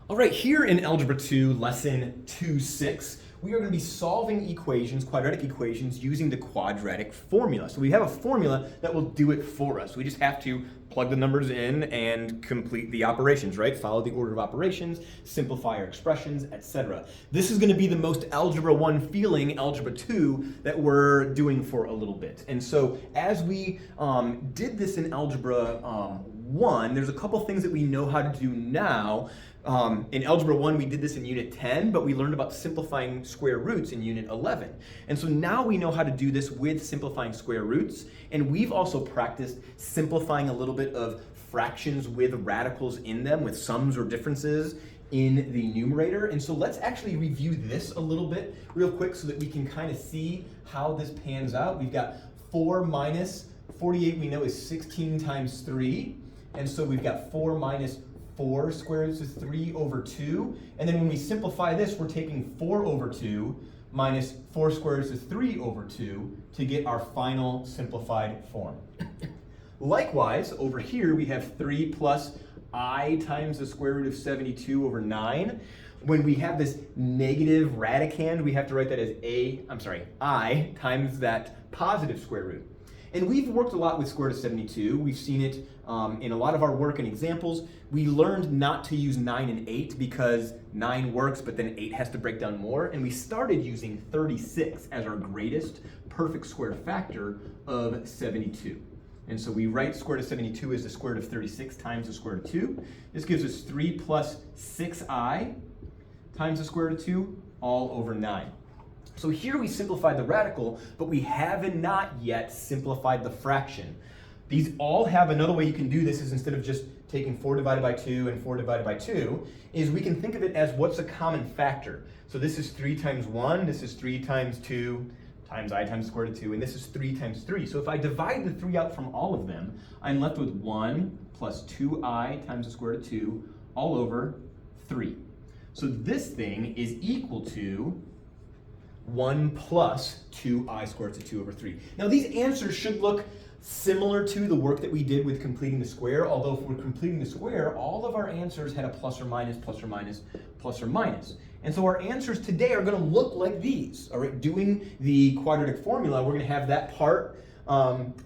All right, here in Algebra 2, Lesson 2.6, we are going to be solving equations, quadratic equations, using the quadratic formula. So we have a formula that will do it for us. We just have to plug the numbers in and complete the operations, right? Follow the order of operations, simplify our expressions, etc. This is going to be the most Algebra 1 feeling Algebra 2 that we're doing for a little bit. And so as we did this in Algebra 1, there's a couple things that we know how to do now. In Algebra 1, we did this in Unit 10, but we learned about simplifying square roots in Unit 11. And so now we know how to do this with simplifying square roots, and we've also practiced simplifying a little bit of fractions with radicals in them, with sums or differences in the numerator. And so let's actually review this a little bit real quick so that we can kind of see how this pans out. We've got 4 minus 48 we know is 16 times 3, and so we've got 4 minus 4 squared roots is 3 over 2. And then when we simplify this, we're taking 4 over 2 minus 4 squared roots is 3 over 2 to get our final simplified form. Likewise, over here we have 3 plus I times the square root of 72 over 9. When we have this negative radicand, we have to write that as I times that positive square root. And we've worked a lot with square root of 72. We've seen it in a lot of our work and examples. We learned not to use 9 and 8 because 9 works, but then 8 has to break down more. And we started using 36 as our greatest perfect square factor of 72. And so we write square root of 72 as the square root of 36 times the square root of 2. This gives us 3 plus 6i times the square root of 2 all over 9. So here we simplified the radical, but we have not yet simplified the fraction. These all have another way you can do this is instead of just taking 4 divided by 2 and 4 divided by 2, is we can think of it as what's a common factor. So this is 3 times 1, this is 3 times 2, times I times the square root of 2, and this is 3 times 3. So if I divide the 3 out from all of them, I'm left with 1 plus 2i times the square root of 2 all over 3. So this thing is equal to 1 plus 2i squared to 2 over 3. Now these answers should look similar to the work that we did with completing the square, although if we're completing the square, all of our answers had a plus or minus, plus or minus, plus or minus. And so our answers today are going to look like these. All right, doing the quadratic formula, we're going to have that part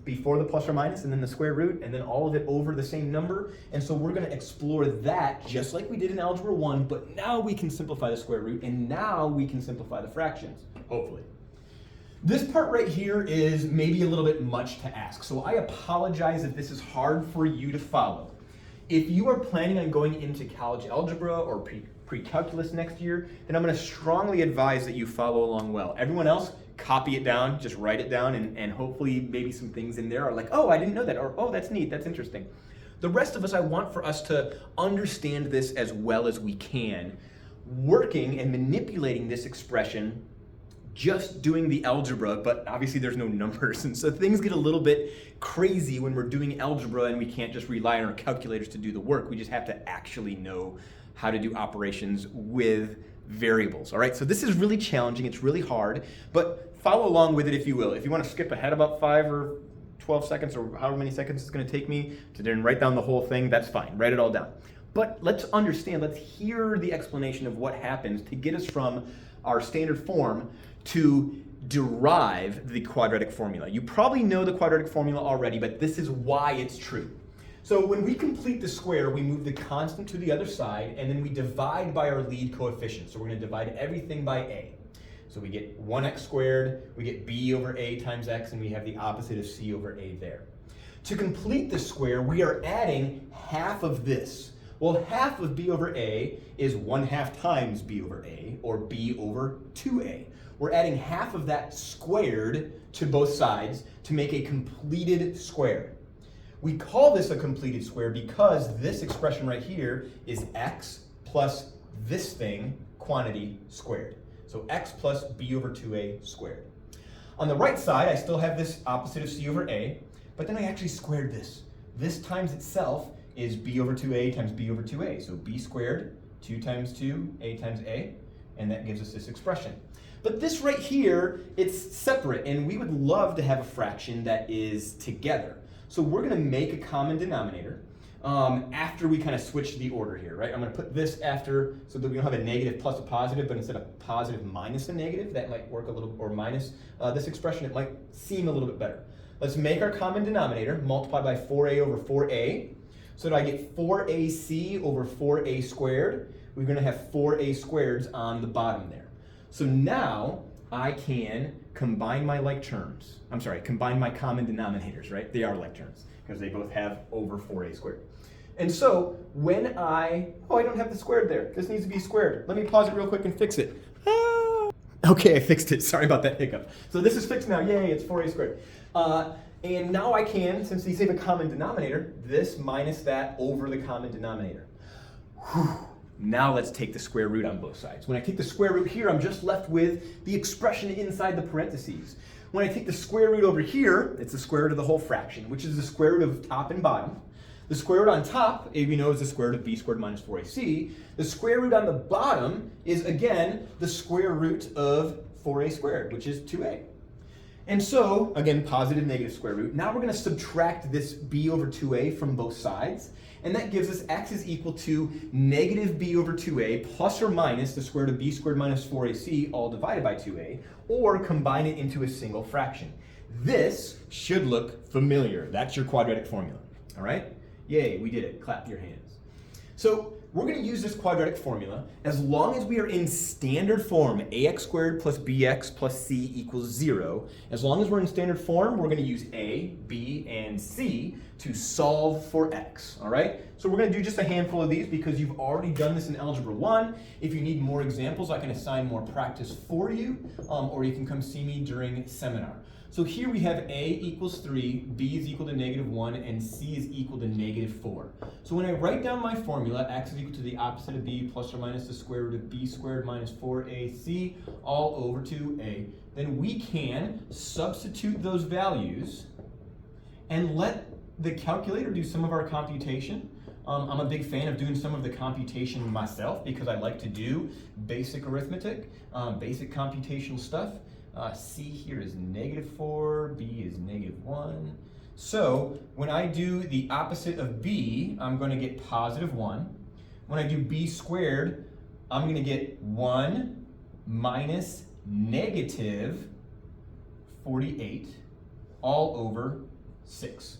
before the plus or minus, and then the square root, and then all of it over the same number. And so we're going to explore that just like we did in Algebra 1, but now we can simplify the square root, and now we can simplify the fractions, hopefully. This part right here is maybe a little bit much to ask, so I apologize if this is hard for you to follow. If you are planning on going into college algebra or pre-calculus next year, then I'm going to strongly advise that you follow along well. Everyone else, copy it down, just write it down, and hopefully maybe some things in there are like, oh, I didn't know that, or oh, that's neat, that's interesting. The rest of us, I want for us to understand this as well as we can, working and manipulating this expression, just doing the algebra, but obviously there's no numbers, and so things get a little bit crazy when we're doing algebra and we can't just rely on our calculators to do the work. We just have to actually know how to do operations with variables. All right, so this is really challenging, it's really hard, but follow along with it if you will. If you want to skip ahead about 5 or 12 seconds or however many seconds it's going to take me to then write down the whole thing, that's fine, write it all down. But let's understand, let's hear the explanation of what happens to get us from our standard form to derive the quadratic formula. You probably know the quadratic formula already, but this is why it's true. So when we complete the square, we move the constant to the other side, and then we divide by our lead coefficient. So we're going to divide everything by a. So we get 1x squared, we get b over a times x, and we have the opposite of c over a there. To complete the square, we are adding half of this. Well, half of b over a is 1/2 times b over a, or b over 2a. We're adding half of that squared to both sides to make a completed square. We call this a completed square because this expression right here is x plus this thing, quantity, squared. So x plus b over 2a squared. On the right side, I still have this opposite of c over a, but then I actually squared this. This times itself is b over 2a times b over 2a. So b squared, 2 times 2, a times a, and that gives us this expression. But this right here, it's separate, and we would love to have a fraction that is together. So we're going to make a common denominator. after we kind of switch the order here, right? I'm going to put this after so that we don't have a negative plus a positive, but instead of positive minus a negative, that might work a little, or minus this expression, it might seem a little bit better. Let's make our common denominator, multiply by 4a over 4a. So that I get 4ac over 4a squared. We're going to have 4a squareds on the bottom there. So now I can combine my like terms. I'm sorry, combine my common denominators, right? They are like terms because they both have over 4a squared. And so when I don't have the squared there. This needs to be squared. Let me pause it real quick and fix it. Okay, I fixed it. Sorry about that hiccup. So this is fixed now. Yay, it's 4a squared. And now I can, since these have a common denominator, this minus that over the common denominator. Whew. Now let's take the square root on both sides. When I take the square root here, I'm just left with the expression inside the parentheses. When I take the square root over here, it's the square root of the whole fraction, which is the square root of top and bottom. The square root on top, we know, is the square root of b squared minus 4ac. The square root on the bottom is, again, the square root of 4a squared, which is 2a. And so, again, positive, negative square root. Now we're going to subtract this b over 2a from both sides. And that gives us x is equal to negative b over 2a plus or minus the square root of b squared minus 4ac all divided by 2a, or combine it into a single fraction. This should look familiar. That's your quadratic formula. All right? Yay, we did it. Clap your hands. So we're going to use this quadratic formula as long as we are in standard form, ax squared plus bx plus c equals 0. As long as we're in standard form, we're going to use a, b, and c to solve for x. All right? So we're going to do just a handful of these because you've already done this in Algebra 1. If you need more examples, I can assign more practice for you, or you can come see me during seminar. So here we have a equals 3, b is equal to -1, and c is equal to -4. So when I write down my formula, x is equal to the opposite of b plus or minus the square root of b squared minus 4ac all over 2a, then we can substitute those values and let the calculator do some of our computation. I'm a big fan of doing some of the computation myself because I like to do basic arithmetic, basic computational stuff. C here is -4, B is -1. So when I do the opposite of B, I'm going to get +1. When I do B squared, I'm going to get 1 minus -48 all over 6.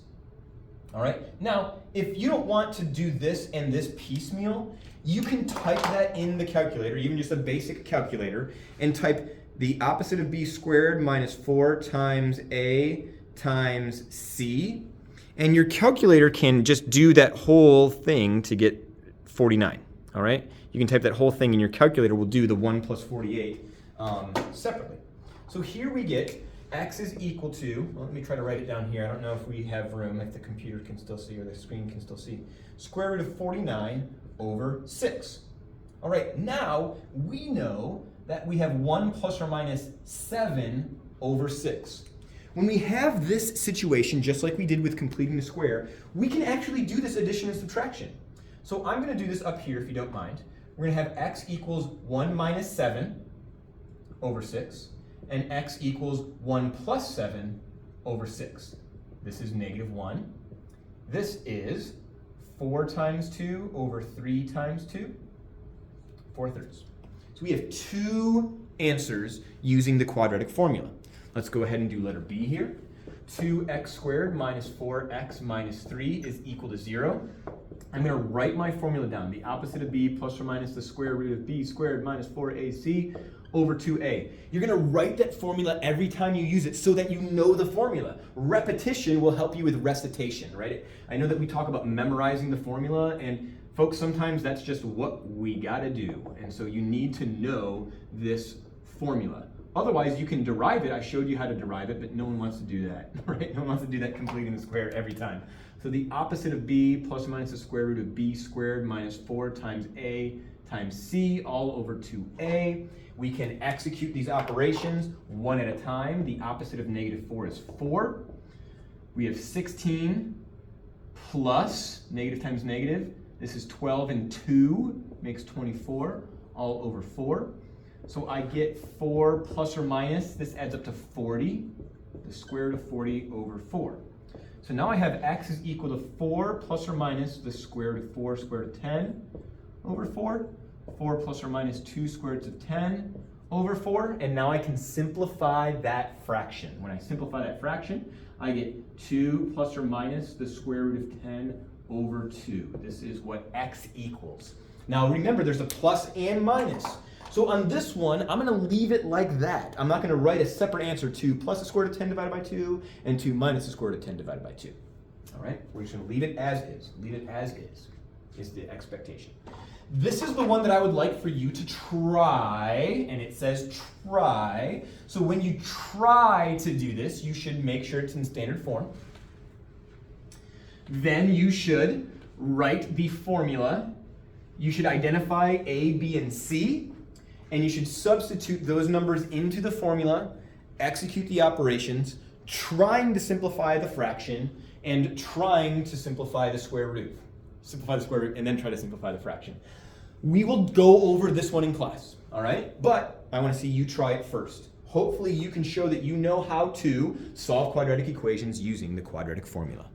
All right? Now, if you don't want to do this and this piecemeal, you can type that in the calculator, even just a basic calculator, and type the opposite of b squared minus 4 times a times c. And your calculator can just do that whole thing to get 49. All right? You can type that whole thing and your calculator will do the 1 plus 48 separately. So here we get x is equal to, well, let me try to write it down here. I don't know if we have room, if the computer can still see or the screen can still see. Square root of 49 over 6. All right, now we know that we have 1 plus or minus 7 over 6. When we have this situation, just like we did with completing the square, we can actually do this addition and subtraction. So I'm going to do this up here if you don't mind. We're going to have x equals 1 minus 7 over 6, and x equals 1 plus 7 over 6. This is -1. This is 4 times 2 over 3 times 2, 4/3. So we have two answers using the quadratic formula. Let's go ahead and do letter B here. 2x squared minus 4x minus 3 is equal to 0. I'm going to write my formula down. The opposite of b plus or minus the square root of b squared minus 4ac over 2a. You're going to write that formula every time you use it so that you know the formula. Repetition will help you with recitation, right? I know that we talk about memorizing the formula, and folks, sometimes that's just what we got to do. And so you need to know this formula. Otherwise, you can derive it. I showed you how to derive it, but no one wants to do that, right? No one wants to do that completing the square every time. So the opposite of b plus or minus the square root of b squared minus 4 times a times c all over 2a. We can execute these operations one at a time. The opposite of -4 is 4. We have 16 plus negative times negative. This is 12 and 2 makes 24 all over 4. So I get 4 plus or minus, this adds up to 40, the square root of 40 over 4. So now I have x is equal to 4 plus or minus the square root of 4 square root of 10 over 4. 4 plus or minus 2 square roots of 10 over 4. And now I can simplify that fraction. When I simplify that fraction, I get 2 plus or minus the square root of 10 over 2. This is what x equals. Now remember, there's a plus and minus. So on this one, I'm going to leave it like that. I'm not going to write a separate answer, 2 plus the square root of 10 divided by 2 and 2 minus the square root of 10 divided by 2. All right? We're just going to leave it as is. Leave it as is the expectation. This is the one that I would like for you to try, and it says try. So when you try to do this, you should make sure it's in standard form. Then you should write the formula. You should identify A, B, and C. And you should substitute those numbers into the formula, execute the operations, trying to simplify the fraction, and trying to simplify the square root. Simplify the square root, and then try to simplify the fraction. We will go over this one in class, all right? But I want to see you try it first. Hopefully you can show that you know how to solve quadratic equations using the quadratic formula.